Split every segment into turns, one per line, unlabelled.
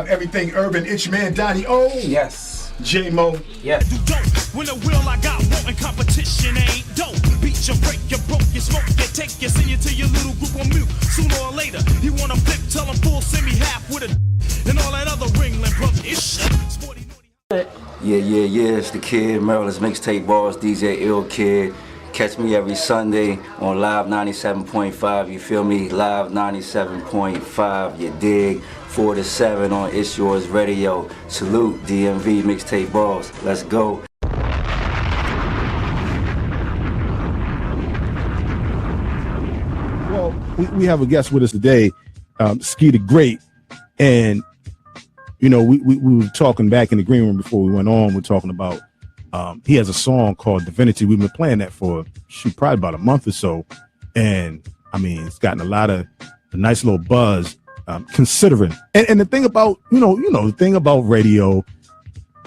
everything urban. Itch man, Donni-Oh.
Yes.
J-Mo.
Yes.
When the will I got wanting competition ain't dope. Beat you, break you, broke you, smoke you, take you, send you to your little group on mute. Sooner or later, he wanna flip, tell him full, send me half with a and all that other ringling brother ish.
Yeah, it's the kid, Maryland's mixtape boss, DJ Ill Kid. Catch me every Sunday on Live 97.5, you feel me? Live 97.5, you dig? 4 to 7 on It's Yours Radio. Salute, DMV mixtape boss. Let's go.
Well, we have a guest with us today, Skee the Great, and you know, we were talking back in the green room before we went on. We're talking about he has a song called Divinity. We've been playing that for probably about a month or so, and I mean, it's gotten a nice little buzz. Considering, and the thing about the thing about radio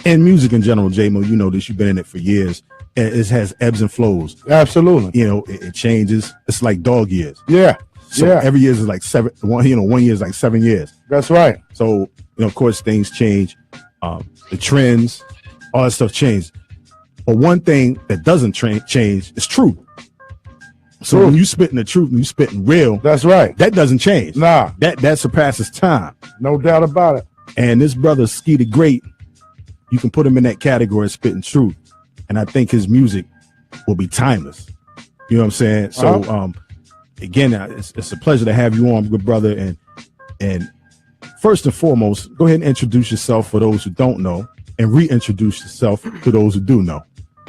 and music in general, J-Mo, you know this, you've been in it for years. It has ebbs and flows.
Absolutely.
You know, it changes. It's like dog years.
Yeah.
So every year is like 1 year is like 7 years.
That's right.
So, of course, things change. The trends, all that stuff changes. But one thing that doesn't change is truth. So when you spitting the truth and you spitting real,
that's right.
That doesn't change.
Nah.
That surpasses time.
No doubt about it.
And this brother, Skee the Great, you can put him in that category of spitting truth. And I think his music will be timeless. You know what I'm saying? So, again, it's a pleasure to have you on, good brother. And first and foremost, go ahead and introduce yourself for those who don't know, and reintroduce yourself to those who do know.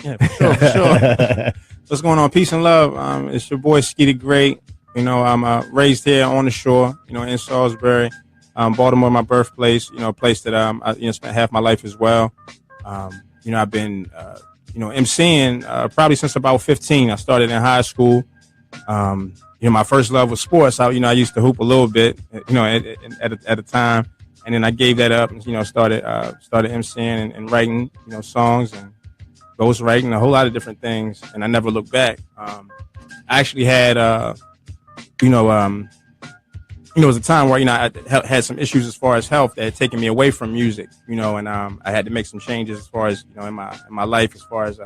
Yeah, for sure. What's going on? Peace and love. It's your boy Skee the Great. You know, I'm raised here on the shore, in Salisbury. Baltimore, my birthplace, a place that I spent half my life as well. I've been MCing probably since about 15. I started in high school. My first love was sports. I used to hoop a little bit, at a time, and then I gave that up and started MCing and writing songs and ghostwriting, a whole lot of different things, and I never looked back. I actually had it was a time where I had some issues as far as health that had taken me away from music, and I had to make some changes as far as in my life, as far as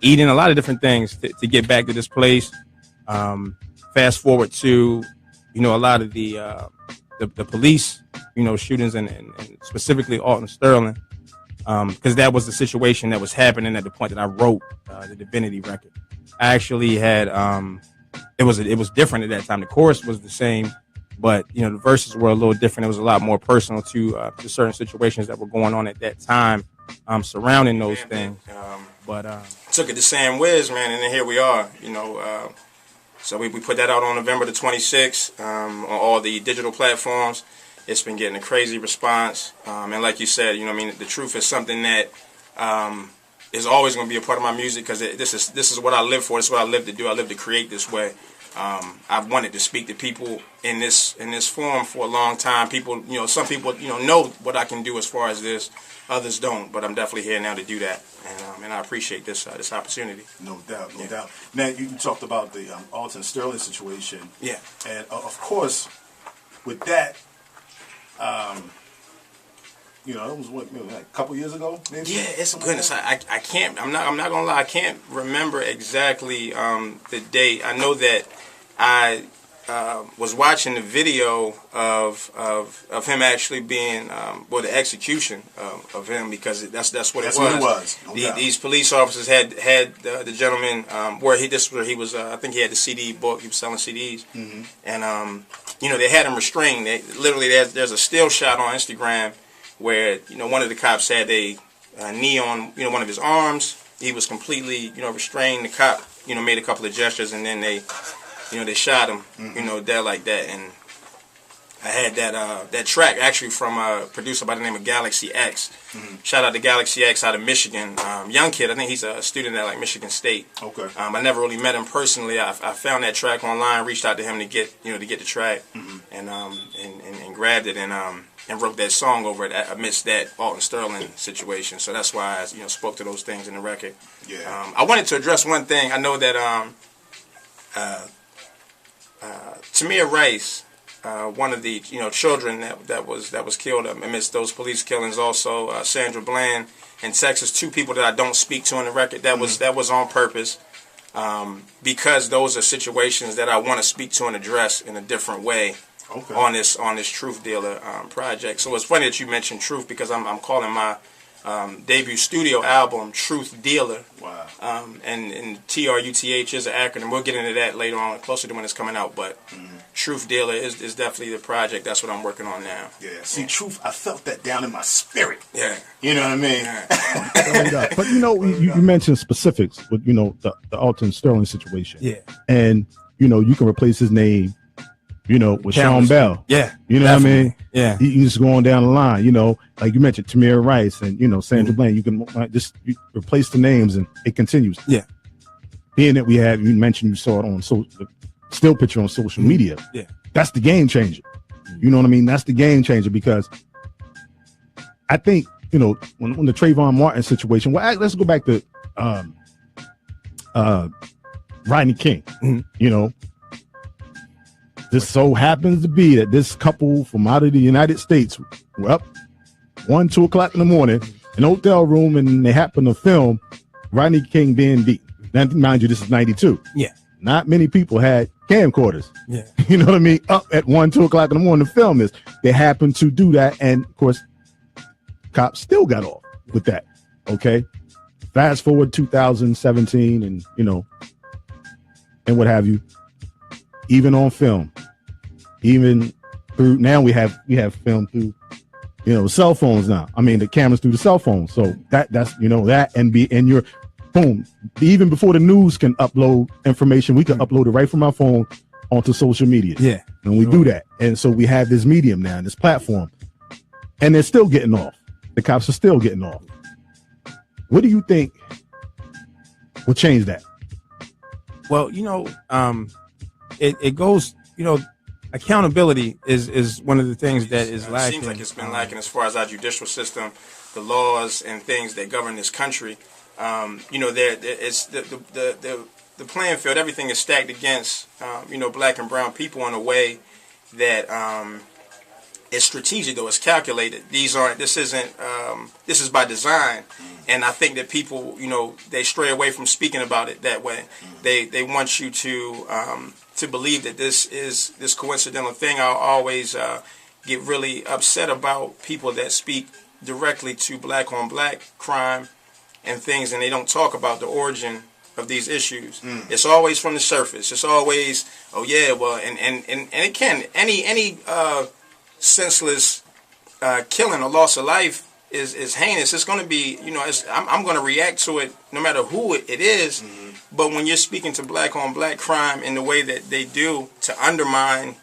eating, a lot of different things to get back to this place. Fast forward to a lot of the police shootings and specifically Alton Sterling, because that was the situation that was happening at the point that I wrote the Divinity record. I actually had it was different at that time. The chorus was the same, but the verses were a little different. It was a lot more personal to certain situations that were going on at that time surrounding those things. But took it to Sam Wiz, man, and then here we are. So we put that out on November the 26th on all the digital platforms. It's been getting a crazy response, and like you said, the truth is something that is always going to be a part of my music, because this is what I live for. This is what I live to do. I live to create this way. I've wanted to speak to people in this form for a long time. People, some people, know what I can do as far as this. Others don't, but I'm definitely here now to do that, and I appreciate this opportunity.
No doubt, no doubt. Now, you talked about the Alton Sterling situation.
Yeah.
And of course, with that, it was a couple years ago, maybe?
Yeah, it's goodness. I can't. I'm not gonna lie. I can't remember exactly the date. I know that I was watching the video of him actually being the execution of him, because that's what it was.
What it was. No
These police officers had the gentleman where he was. I think he had the CD book. He was selling CDs, and they had him restrained. There's a still shot on Instagram where one of the cops had a knee on one of his arms. He was completely restrained. The cop made a couple of gestures, and then they shot him dead like that. And I had that track actually from a producer by the name of Galaxy X. Shout out to Galaxy X out of Michigan. Young kid. I think he's a student at Michigan State.
Okay.
I never really met him personally. I found that track online, reached out to him to get the track, and grabbed it and wrote that song over it amidst that Alton Sterling situation. So that's why I spoke to those things in the record.
Yeah.
I wanted to address one thing. I know that Tamir Rice one of the children that was killed amidst those police killings. Also, Sandra Bland in Texas, 2 people that I don't speak to on the record. That was on purpose, because those are situations that I want to speak to and address in a different way. Okay. On this Truth Dealer project. So it's funny that you mentioned Truth, because I'm calling my debut studio album Truth Dealer. Wow. And TRUTH is an acronym. We'll get into that later on, closer to when it's coming out. But Truth Dealer is definitely the project. That's what I'm working on now. Yeah. See, Truth, I felt that down in my spirit. Yeah. You know what I mean?
Yeah. But you mentioned specifics with the Alton Sterling situation. Yeah. And you can replace his name with Sean Bell. Yeah. You know definitely. What I mean? Yeah. You just go on down the line, like you mentioned, Tamir Rice and, Sandra Bland. You can you replace the names and it continues. Yeah. Being that you mentioned you saw it on the still picture on social media. Yeah. That's the game changer. You know what I mean? That's the game changer, because I think, when the Trayvon Martin situation, let's go back to Rodney King, This so happens to be that this couple from out of the United States were up 1-2 o'clock in the morning in a hotel room, and they happen to film Rodney King being beat. Now, mind you, this is 92. Yeah. Not many people had camcorders. Yeah. You know what I mean? Up at 1-2 o'clock in the morning to film this. They happened to do that, and of course, cops still got off with that. Okay. Fast forward 2017 and and what have you. Even on film, even through now we have film through cell phones now. I mean, the cameras through the cell phone. So that's that and your boom. Even before the news can upload information, we can upload it right from our phone onto social media. Yeah, and we do that, and so we have this medium now, this platform, and they're still getting off. The cops are still getting off. What do you think will change that?
Well, it goes, accountability is one of the things that is lacking. It seems like it's been lacking as far as our judicial system, the laws and things that govern this country. It's the playing field. Everything is stacked against, black and brown people in a way that it's strategic, though. It's calculated. This is by design. And I think that people, they stray away from speaking about it that way. They want you to believe that this is this coincidental thing. I'll always get really upset about people that speak directly to black on black crime and things, and they don't talk about the origin of these issues. It's always from the surface. It's always, oh yeah, well, and it can any senseless killing or loss of life is heinous. It's going to be, I'm going to react to it no matter who it is. But when you're speaking to black on black crime in the way that they do to undermine,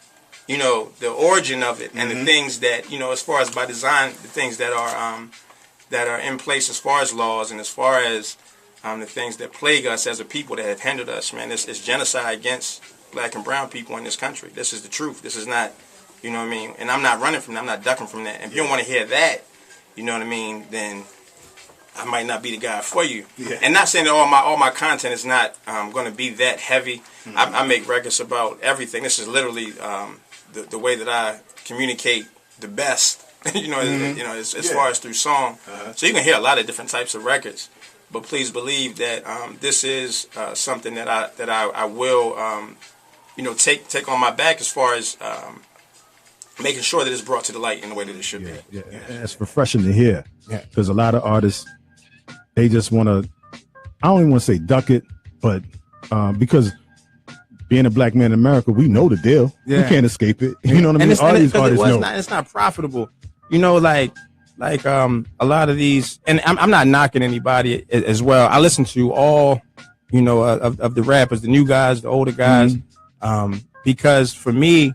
the origin of it and the things that, as far as by design, the things that are in place as far as laws and as far as the things that plague us as a people that have hindered us, man, it's genocide against black and brown people in this country. This is the truth. This is not, you know what I mean? And I'm not running from that. I'm not ducking from that. And if you don't want to hear that, you know what I mean, then I might not be the guy for you. Yeah. And not saying that all my content is not going to be that heavy. I make records about everything. This is literally the way that I communicate the best. As far as through song. So you can hear a lot of different types of records. But please believe that this is something that I will take on my back as far as making sure that it's brought to the light in the way that it should be.
Yeah. And it's refreshing to hear, because a lot of artists, they just want to, I don't even want to say duck it, but because being a black man in America, we know the deal. Yeah. We can't escape it. You know what I mean? All these artists know.
It's not profitable. Like a lot of these, and I'm not knocking anybody as well. I listen to all, of the rappers, the new guys, the older guys, because for me,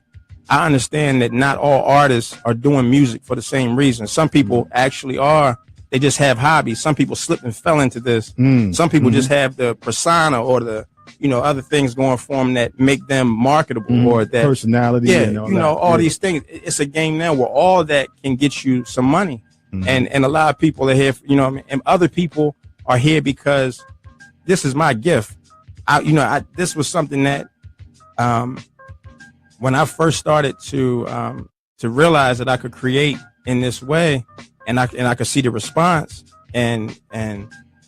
I understand that not all artists are doing music for the same reason. Some people actually are. They just have hobbies. Some people slipped and fell into this. Some people just have the persona or the, other things going for them that make them marketable or that
personality.
Yeah, and all these things. It's a game now where all that can get you some money. And a lot of people are here, and other people are here because this is my gift. This was something that when I first started to realize that I could create in this way, and I could see the response and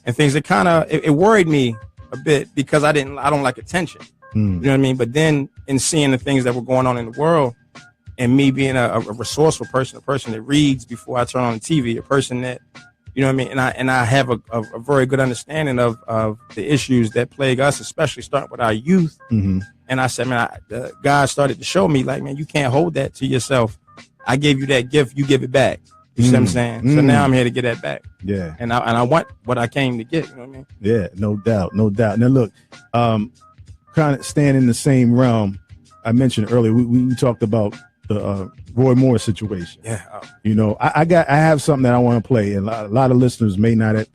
things that kind of it worried me a bit because I don't like attention. You know what I mean? But then in seeing the things that were going on in the world, and me being a resourceful person, a person that reads before I turn on the TV, a person that, you know what I mean, and I have a very good understanding of the issues that plague us, especially starting with our youth.
Mm-hmm.
And I said, man, God started to show me, like, man, you can't hold that to yourself. I gave you that gift, you give it back. You see what I'm saying? So now I'm here to get that back.
Yeah.
And I want what I came to get. You know what I mean?
Yeah, no doubt. Now look, kind of staying in the same realm. I mentioned earlier, we talked about the Roy Moore situation.
Yeah.
You know, I have something that I want to play, and a lot of listeners may not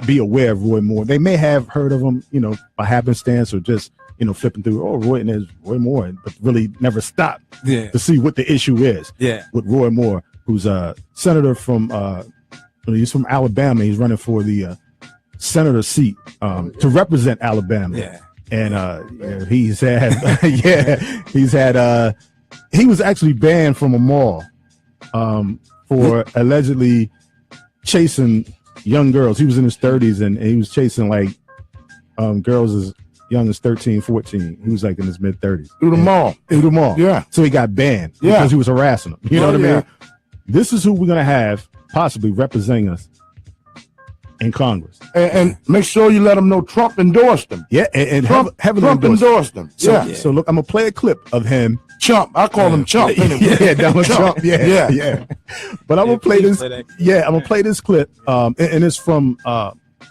be aware of Roy Moore. They may have heard of him, you know, by happenstance or just, you know, flipping through. Oh, Roy, and there's Roy Moore, but really never stopped to see what the issue is.
Yeah.
With Roy Moore, who's a senator from he's from Alabama. He's running for the senator seat to represent Alabama.
Yeah.
And he's had he was actually banned from a mall for allegedly chasing young girls. He was in his 30s and he was chasing like girls as young as 13, 14. He was like in his mid 30s.
Through the mall.
Yeah. So he got banned because he was harassing them. You know what I mean? This is who we're going to have possibly representing us in Congress.
And make sure you let them know Trump endorsed him.
Yeah, and
Trump endorsed him.
So look, I'm going to play a clip of him.
Chump. I call him Chump.
Donald Trump. Yeah. But I'm going to play this. Yeah, I'm going to play this clip. And it's from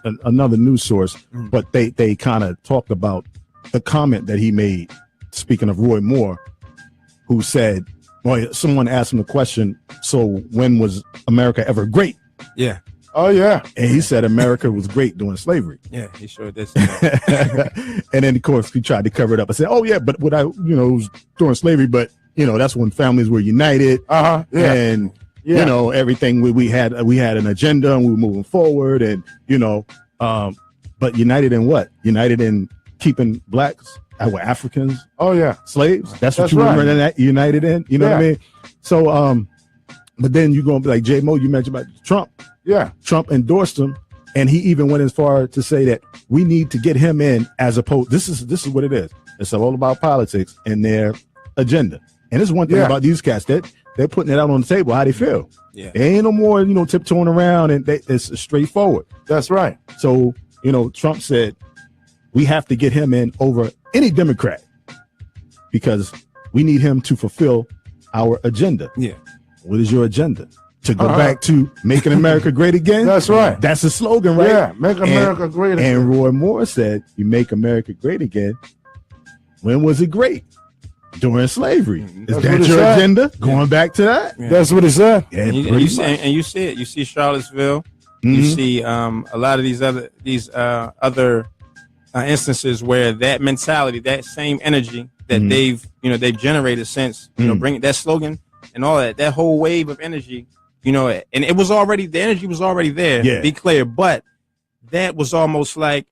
another news source, but they kind of talked about the comment that he made, speaking of Roy Moore, who said, well, someone asked him the question, so when was America ever great?
Yeah.
Oh, yeah.
And he said America was great during slavery.
Yeah, he sure did.
And then, of course, he tried to cover it up. I said, oh, yeah, but it was during slavery, but, you know, that's when families were united.
Yeah.
And, you know, everything we had an agenda and we were moving forward and, you know, but united in what? United in keeping blacks, Africans.
Oh, yeah.
Slaves. That's what you were united in. You know what I mean? So, but then you're going to be like, J-Mo, you mentioned about Trump.
Yeah.
Trump endorsed him, and he even went as far to say that we need to get him in as opposed. This is what it is. It's all about politics and their agenda. And it's one thing about these cats that they're putting it out on the table how they feel.
Yeah.
They ain't no more, you know, tiptoeing around, and it's straightforward.
That's right.
So, you know, Trump said we have to get him in over any Democrat because we need him to fulfill our agenda.
Yeah.
What is your agenda? To go back to making America great again?
That's right.
That's the slogan, right?
Yeah, make America great again.
And Roy Moore said, you make America great again. When was it great? During slavery. Is that your agenda? Going back to that?
Yeah. That's what he said.
Yeah,
and you see it. You see Charlottesville. You see a lot of these other instances where that mentality, that same energy that they've generated since bringing that slogan and all that whole wave of energy. You know, and it was already, the energy was already there, to be clear, but that was almost like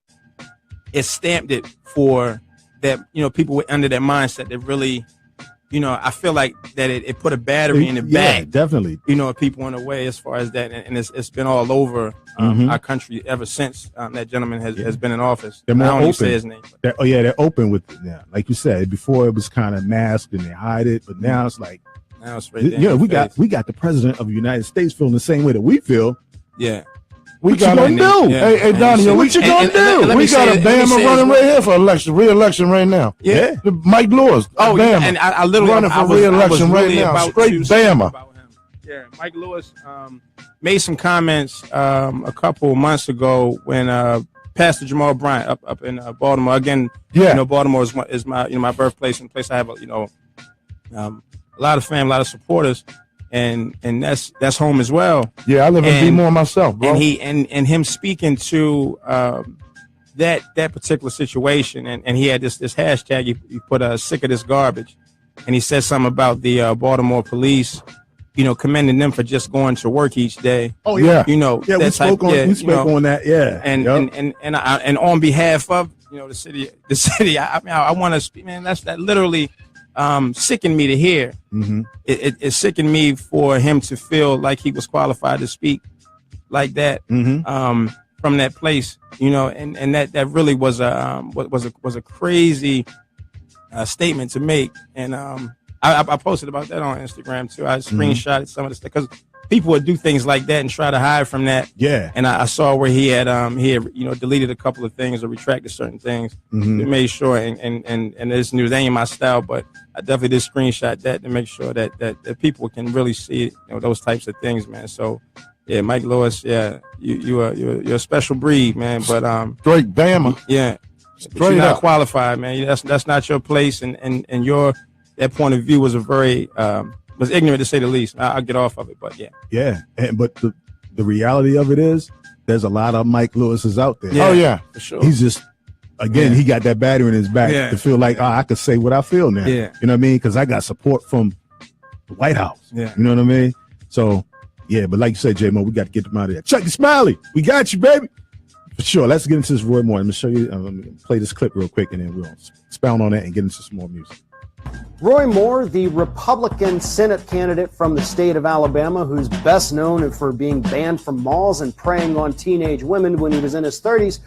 it stamped it for that, you know, people were under that mindset that really, you know, I feel like that it put a battery in the back.
Definitely.
You know, people in a way as far as that, and it's been all over our country ever since that gentleman has been in office.
They're more
I don't
open.
even say his name.
They're open with it now. Like you said, before it was kind of masked and they hide it, but now it's like,
now it's right there.
You know, we got the president of the United States feeling the same way that we feel.
Yeah.
What you gonna do?
Yeah.
Hey, Donni-Oh, what you gonna do? We got a Bama running right here for re-election right now.
Yeah.
Mike Lewis.
Oh,
Bama.
yeah. And I literally
running for re-election right now. Straight Bama.
Yeah, Mike Lewis made some comments a couple months ago when Pastor Jamal Bryant up in Baltimore. Again, you know, Baltimore is my birthplace and place I have a lot of family, a lot of supporters, and that's home as well.
Yeah, I live in Baltimore myself, bro.
And him speaking to that particular situation, and he had this hashtag. He put sick of this garbage, and he said something about the Baltimore police, you know, commending them for just going to work each day.
Oh yeah,
you know,
we spoke on that. Yeah,
and on behalf of the city. I want to speak, man. That literally sickened me to hear.
Mm-hmm.
It sickened me for him to feel like he was qualified to speak like that.
Mm-hmm.
From that place, and that really was a crazy statement to make. And I posted about that on Instagram too. I screenshotted some of the stuff because people would do things like that and try to hide from that.
Yeah.
And I saw where he had deleted a couple of things or retracted certain things.
Mm-hmm.
To make sure and this news ain't my style, but I definitely did screenshot that to make sure that people can really see those types of things, man. So yeah, Mike Lewis, yeah, you're a special breed, man. But
Straight Bama.
yeah,
Straight
you're not
up.
qualified, man. That's not your place, and your that point of view was a very was ignorant to say the least. I'll get off of it, but yeah.
Yeah, but the reality of it is, there's a lot of Mike Lewis's out there.
Yeah.
Oh yeah,
For sure.
He's just, again,
Yeah.
he got that battery in his back
Yeah.
to feel like, I could say what I feel now.
Yeah.
You know what I mean? Because I got support from the White House.
Yeah.
You know what I mean? So, yeah, but like you said, J-Mo, we got to get them out of there. Chucky Smiley, we got you, baby. For sure. Let's get into this Roy Moore. Let me show you, let me play this clip real quick, and then we'll expound on that and get into some more music.
Roy Moore, the Republican Senate candidate from the state of Alabama, who's best known for being banned from malls and preying on teenage women when he was in his 30s,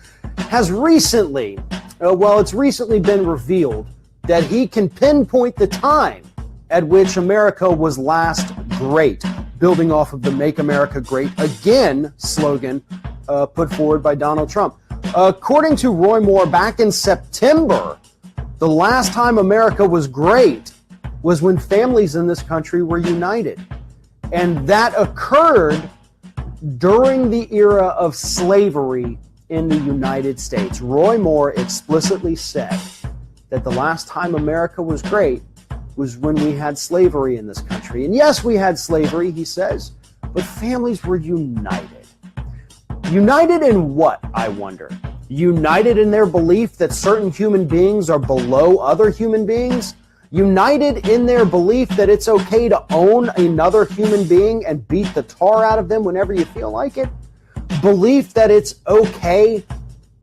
has recently, it's recently been revealed that he can pinpoint the time at which America was last great, building off of the Make America Great Again slogan put forward by Donald Trump. According to Roy Moore, back in September, the last time America was great was when families in this country were united. And that occurred during the era of slavery in the United States. Roy Moore explicitly said that the last time America was great was when we had slavery in this country. And yes, we had slavery, he says, but families were united. United in what, I wonder? United in their belief that certain human beings are below other human beings? United in their belief that it's okay to own another human being and beat the tar out of them whenever you feel like it? Belief that it's okay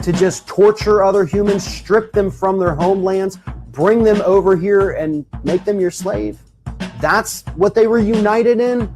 to just torture other humans, strip them from their homelands, bring them over here and make them your slave? That's what they were united in?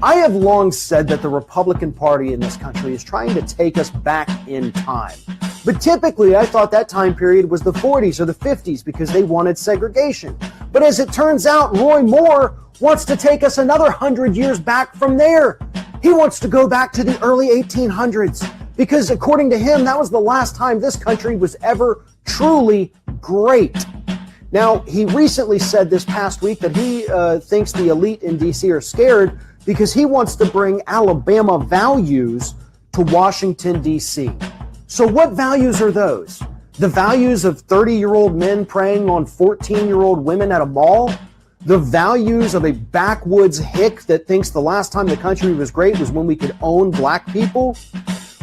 I have long said that the Republican Party in this country is trying to take us back in time. But typically, I thought that time period was the 40s or the 50s because they wanted segregation. But as it turns out, Roy Moore wants to take us another 100 years back from there. He wants to go back to the early 1800s because according to him, that was the last time this country was ever truly great. Now, he recently said this past week that he thinks the elite in D.C. are scared because he wants to bring Alabama values to Washington, D.C. So what values are those? The values of 30-year-old men preying on 14-year-old women at a mall? The values of a backwoods hick that thinks the last time the country was great was when we could own black people?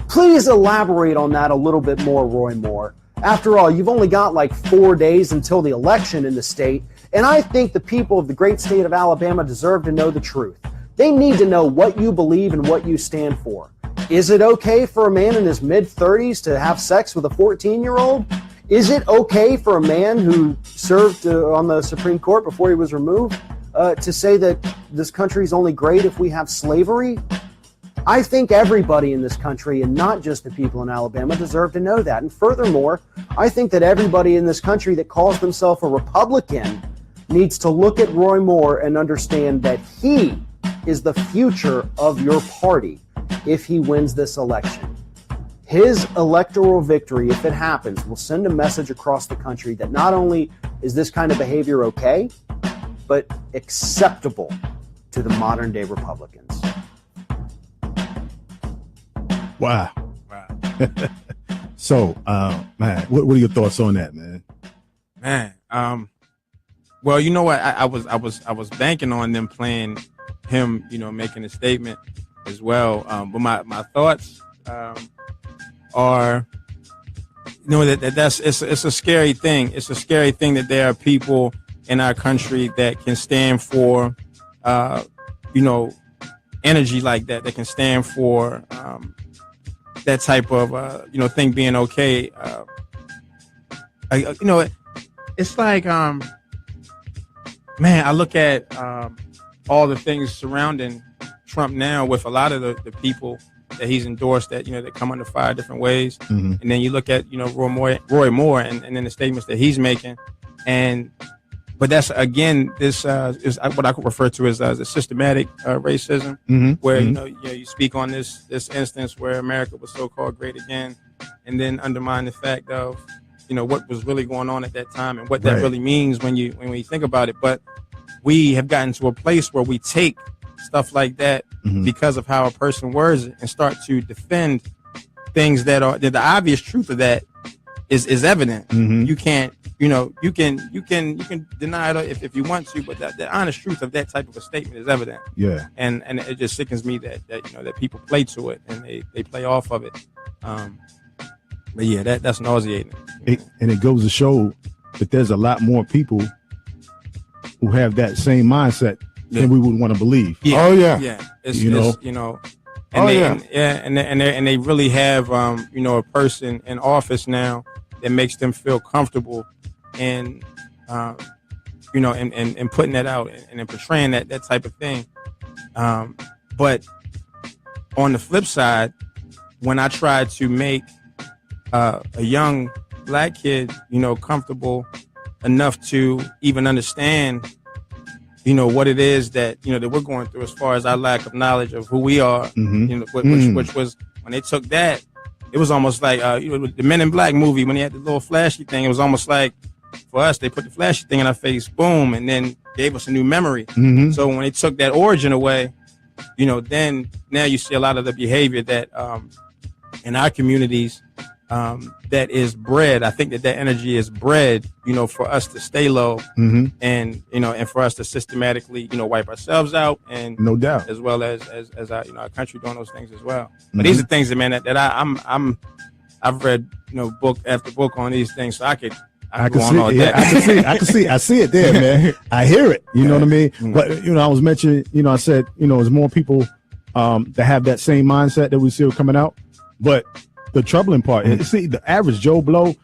Please elaborate on that a little bit more, Roy Moore. After all, you've only got like 4 days until the election in the state, and I think the people of the great state of Alabama deserve to know the truth. They need to know what you believe and what you stand for. Is it okay for a man in his mid-30s to have sex with a 14-year-old? Is it okay for a man who served on the Supreme Court before he was removed to say that this country is only great if we have slavery? I think everybody in this country, and not just the people in Alabama, deserve to know that. And furthermore, I think that everybody in this country that calls themselves a Republican needs to look at Roy Moore and understand that he is the future of your party if he wins this election. His electoral victory, if it happens, will send a message across the country that not only is this kind of behavior okay, but acceptable to the modern day Republicans.
Wow. So, man, what are your thoughts on that, man?
Man, well, you know what? I was banking on them playing him, making a statement as well. But my thoughts are, it's a scary thing. It's a scary thing that there are people in our country that can stand for, energy like that. That can stand for that type of, thing being okay. It's like Man, I look at all the things surrounding Trump now with a lot of the people that he's endorsed that, that come under fire different ways.
Mm-hmm.
And then you look at, Roy Moore and then the statements that he's making. But that's, again, this is what I could refer to as a systematic racism, where, you speak on this instance where America was so-called great again, and then undermine the fact of, what was really going on at that time and what that really means when you think about it. But we have gotten to a place where we take stuff like that because of how a person words it and start to defend things that are the obvious truth of that is evident. You can't, you can deny it if you want to, but the honest truth of that type of a statement is evident.
Yeah.
And it just sickens me that that people play to it and they play off of it. But yeah, that's nauseating.
And it goes to show that there's a lot more people who have that same mindset than we would want to believe.
Yeah.
Oh yeah.
Yeah. And they really have a person in office now that makes them feel comfortable and and putting that out and portraying that type of thing. But on the flip side, when I try to make a young black kid, comfortable enough to even understand, what it is that, that we're going through as far as our lack of knowledge of who we are, which was when they took that, it was almost like, the Men in Black movie, when they had the little flashy thing, it was almost like for us, they put the flashy thing in our face, boom, and then gave us a new memory. So when they took that origin away, then now you see a lot of the behavior that in our communities that is bred. I think that energy is bred, for us to stay low and, and for us to systematically, wipe ourselves out and
no doubt,
as well as our country doing those things as well. But these are things that, man, that I've read, book after book on these things. So I can see it. Yeah, I see it there, man. I hear it. You know what I mean? But,
I was mentioning, I said, there's more people that have that same mindset that we see coming out. But the troubling part is, see, the average Joe Blow,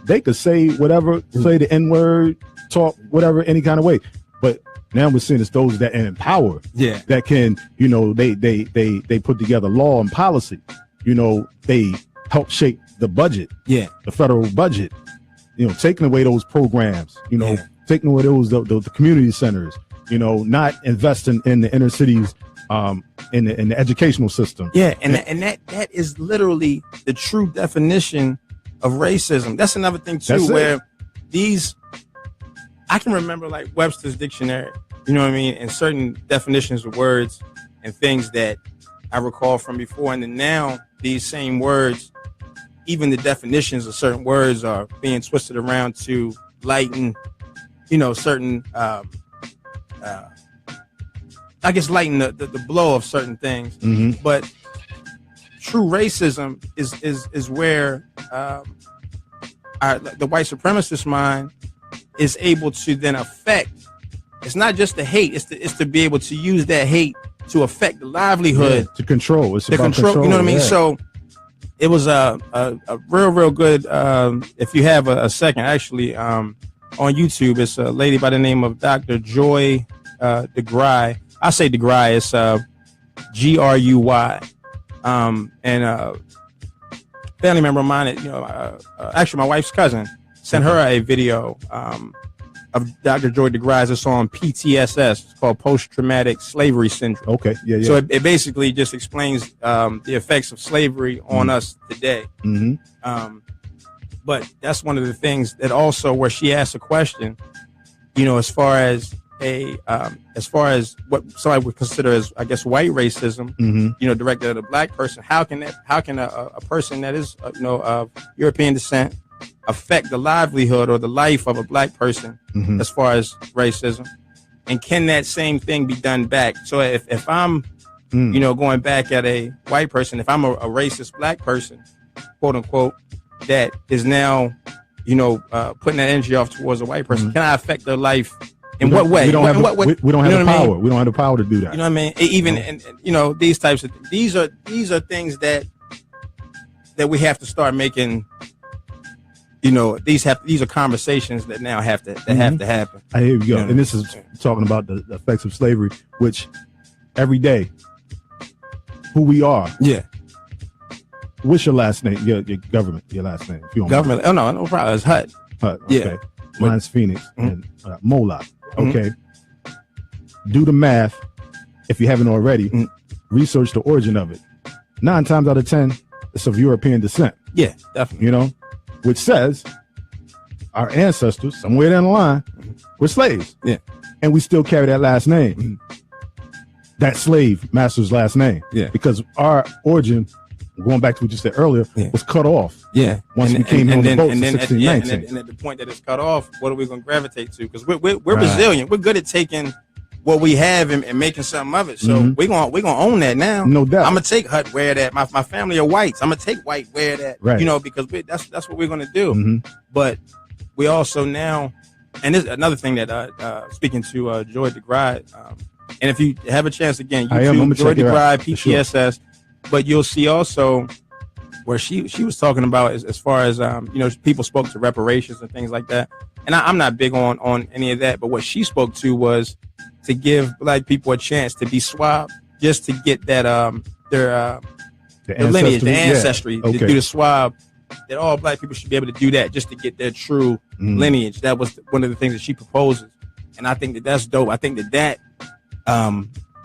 they could say whatever, say the N-word, talk whatever, any kind of way. But now we're seeing it's those that are in power, that can, they put together law and policy. They help shape the budget, the federal budget. Taking away those programs, taking away those the community centers, not investing in the inner cities, in the educational system. Yeah, and that is literally the true definition of racism. That's another thing too, where I can remember like Webster's dictionary, you know what I mean, and certain definitions of words and things that I recall from before, and then now these same words, even the definitions of certain words are being twisted around to lighten, certain, lighten the blow of certain things. But true racism is where the white supremacist mind is able to then affect. It's not just the hate; it's to be able to use that hate to affect the livelihood, to control. It's about control. You know what I mean? Yeah. So it was a real good. If you have a second, actually, on YouTube, it's a lady by the name of Dr. Joy DeGruy. I say DeGruy. It's Gruy. And family member of mine, actually my wife's cousin, sent her a video of Dr. Joy DeGruy. It's on PTSS. It's called post-traumatic slavery syndrome. Okay, yeah. So it basically just explains the effects of slavery on us today. But that's one of the things that also where she asked a question, as far as what somebody would consider as, I guess, white racism, directed at a black person. How can a person that is, of European descent affect the livelihood or the life of a black person as far as racism? And can that same thing be done back? So if I'm, going back at a white person, if I'm a racist black person, quote unquote, that is now, putting that energy off towards a white person, can I affect their life? In what way? We don't have the power. We don't have the power to do that. You know what I mean? Even and these types of these are things that we have to start making
you know, these are conversations that now have to happen.
I hear you go.
You know?
And this is talking about the effects of slavery, which every day, who we are.
Yeah.
What's your last name? Your government, your last name. If you don't
Government.
mind.
Oh no problem. It's Hut.
Hut, okay.
Yeah.
Mine's Phoenix and Moloch. Okay. Do the math if you haven't already. Research the origin of it. 9 times out of 10, it's of European descent.
Yeah, definitely.
You know, which says our ancestors, somewhere down the line, were slaves.
Yeah.
And we still carry that last name. That slave master's last name.
Yeah.
Because our origin, going back to what you said earlier, was cut off.
Yeah.
Once we came in on the boats in
and
1619.
and at the point that it's cut off, what are we going to gravitate to? Because we're resilient. We're good at taking what we have and making something of it. So we're gonna own that now.
No doubt.
I'm gonna take Hut wear that. My family are whites. I'm gonna take white wear that.
Right.
You know, because that's what we're gonna do. But we also now, and this is another thing that speaking to Joy DeGride, and if you have a chance again, YouTube Joy DeGride PTSS, but you'll see also where she was talking about as far as you know, people spoke to reparations and things like that. And I'm not big on any of that, but what she spoke to was to give Black people a chance to be swabbed, just to get that their lineage, the ancestry, to do the swab. That all Black people should be able to do that, just to get their true lineage. That was one of the things that she proposes, and I think that's dope. I think that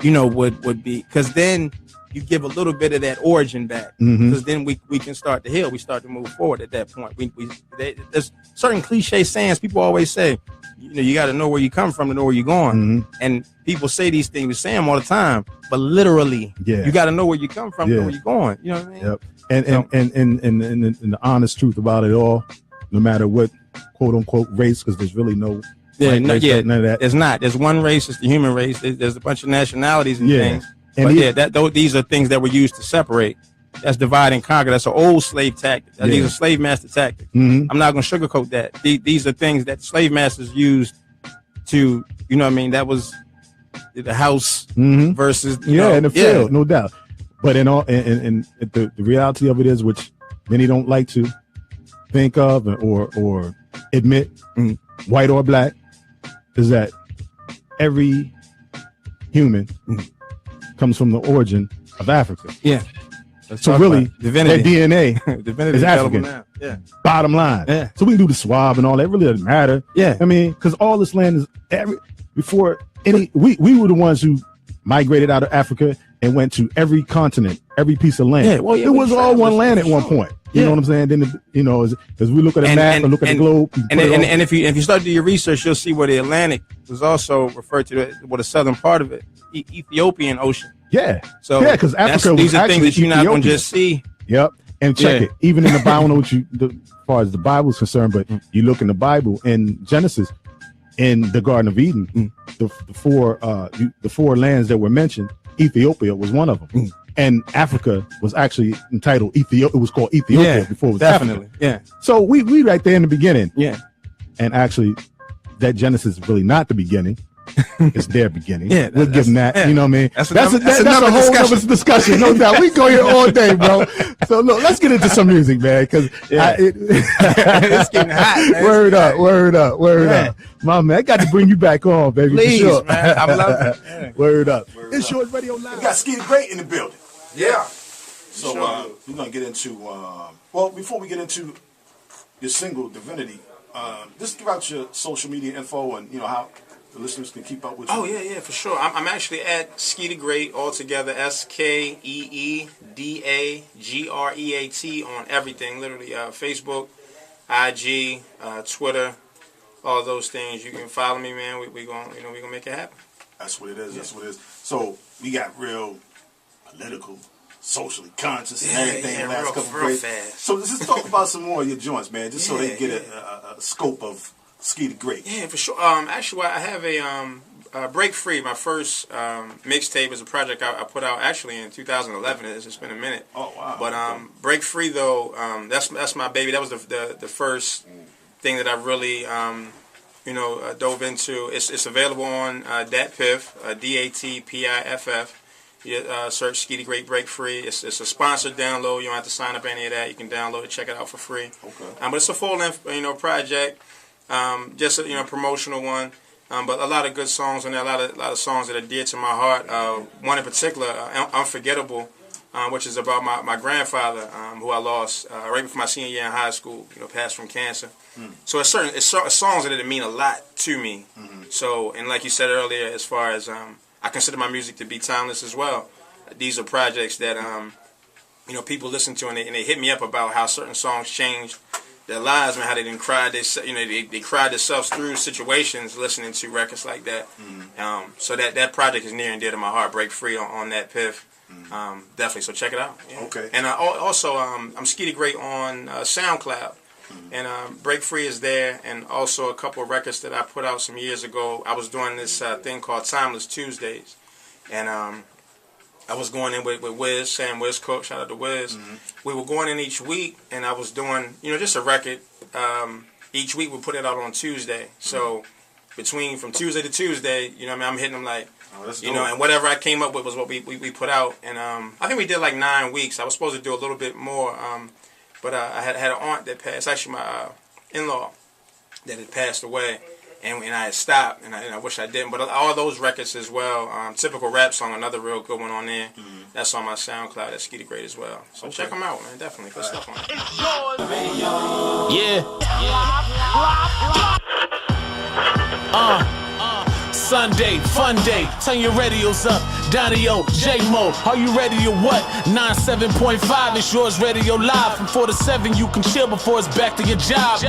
you know, would be, because then you give a little bit of that origin back, because then we can start to heal. We start to move forward at that point. There's certain cliche sayings people always say. You know, you got to know where you come from to know where you're going. And people say these things, we say them all the time, but literally, you got to know where you come from to know where you're going. You know what I mean?
Yep. And the honest truth about it all, no matter what quote unquote race, because there's really no
none of that.
There's
not. There's one race. It's the human race. There's a bunch of nationalities and things.
And
but these are things that were used to separate. That's divide and conquer. That's an old slave tactic. These are slave master tactics. I'm not going to sugarcoat that. These are things that slave masters used to, you know what I mean? That was the house versus, you know,
in the field, no doubt. But in all, and the reality of it is, which many don't like to think of or admit, white or Black, is that every human comes from the origin of Africa.
Yeah.
So really,
Divinity.
their DNA
Divinity
is African.
now. Yeah.
Bottom line.
Yeah.
So we can do the swab and all that. It really doesn't matter.
Yeah.
I mean, because all this land is we were the ones who migrated out of Africa and went to every continent, every piece of land.
Yeah, well, yeah,
it was all one land at one point. You know what I'm saying? Then you know, as we look at a map and look at the globe,
and if you start to do your research, you'll see where the Atlantic was also referred to, the southern part of it, Ethiopian Ocean.
Yeah.
So
because Africa
these are things that you're not going to just see.
Yep. And check it. Even in the Bible, I know as far as the Bible is concerned, but you look in the Bible in Genesis, in the Garden of Eden, the four lands that were mentioned, Ethiopia was one of them. And Africa was actually entitled Ethiopia. It was called Ethiopia before it was
definitely.
Africa.
Yeah.
So we right there in the beginning.
Yeah.
And actually, that Genesis is really not the beginning. It's their beginning.
Yeah,
we'll give them that. You know what I mean?
That's
a whole other discussion. No doubt. We go here all day, bro. So look, let's get into some music, man. Because
it's getting hot. Man.
Word up. My man, I got to bring you back on, baby.
Please,
for sure.
man. I love it. Yeah.
Word up. It's Yours Radio Live.
We got Skee the Great in the building.
Yeah.
So we're gonna get into well, before we get into your single Divinity, just give out your social media info and you know how the listeners can keep up with you.
Oh yeah, for sure. I'm actually at Skee the Great altogether, SKEEDAGREAT on everything, literally Facebook, IG, Twitter, all those things. You can follow me, man. We gonna make it happen.
That's what it is. Yeah. That's what it is. So we got real political, socially conscious, and everything.
Yeah,
the last couple
real
days.
fast.
So let's just talk about some more of your joints, man, just so they get a scope of Skee the Great.
Yeah, for sure. Actually, I have a Break Free. My first mixtape is a project I put out actually in 2011. It's been a minute.
Oh wow!
But Break Free though, that's my baby. That was the first thing that I really dove into. It's available on DatPiff, DATPIFF, search Skee the Great Break Free. It's a sponsored download. You don't have to sign up any of that. You can download it, check it out for free.
Okay.
But it's a full-length, project. Just a, promotional one. But a lot of good songs on there. A lot of songs that are dear to my heart. One in particular, Unforgettable, which is about my grandfather, who I lost right before my senior year in high school. Passed from cancer. So it's songs that mean a lot to me. So, and like you said earlier, as far as I consider my music to be timeless as well. These are projects that people listen to and they hit me up about how certain songs changed their lives and how they didn't cry. They cried themselves through situations listening to records like that. So that project is near and dear to my heart. Break Free on that piff. Definitely. So check it out. Yeah.
Okay.
And also I'm Skee the Great on SoundCloud. And Break Free is there, and also a couple of records that I put out some years ago. I was doing this thing called Timeless Tuesdays, and I was going in with Wiz, Sam Wiz Cook, shout out to Wiz. We were going in each week, and I was doing, just a record. Each week we put it out on Tuesday. So from Tuesday to Tuesday, I'm hitting them like, and whatever I came up with was what we put out. And I think we did like 9 weeks. I was supposed to do a little bit more. But I had an aunt that passed, actually my in-law that had passed away, and I had stopped, and I wish I didn't. But all those records as well, Typical Rap Song, another real good one on there. That's on my SoundCloud. That's Skee the Great as well. So check them out, man. Definitely good stuff on
it. Sunday, fun day, turn your radios up. Donni-Oh, J-Mo, are you ready or what? 97.5, it's yours radio live. From 4 to 7, you can chill before it's back to your job.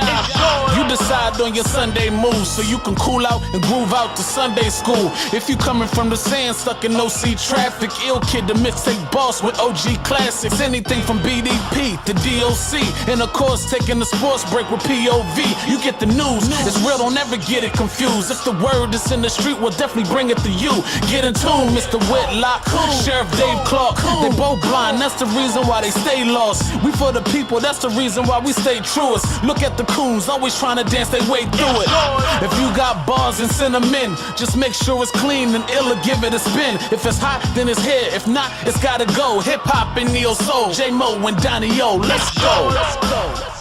You decide on your Sunday moves so you can cool out and groove out to Sunday school. If you coming from the sand, stuck in no-see traffic, Ill Kid, the mixtape boss with OG classics. Anything from BDP to DOC, and of course taking the sports break with POV. You get the news, it's real, don't ever get it confused. If the word is in the street, we'll definitely bring it to you. Get in tune, Mr. Whitlock, Sheriff Dave Clark. They both blind, that's the reason why they stay lost. We for the people, that's the reason why we stay truest. Look at the coons, always trying to dance their way through it. If you got bars and send them in, just make sure it's clean and ill or give it a spin. If it's hot, then it's here. If not, it's gotta go. Hip hop and neo soul, J-Mo and Donni-Oh. Let's go.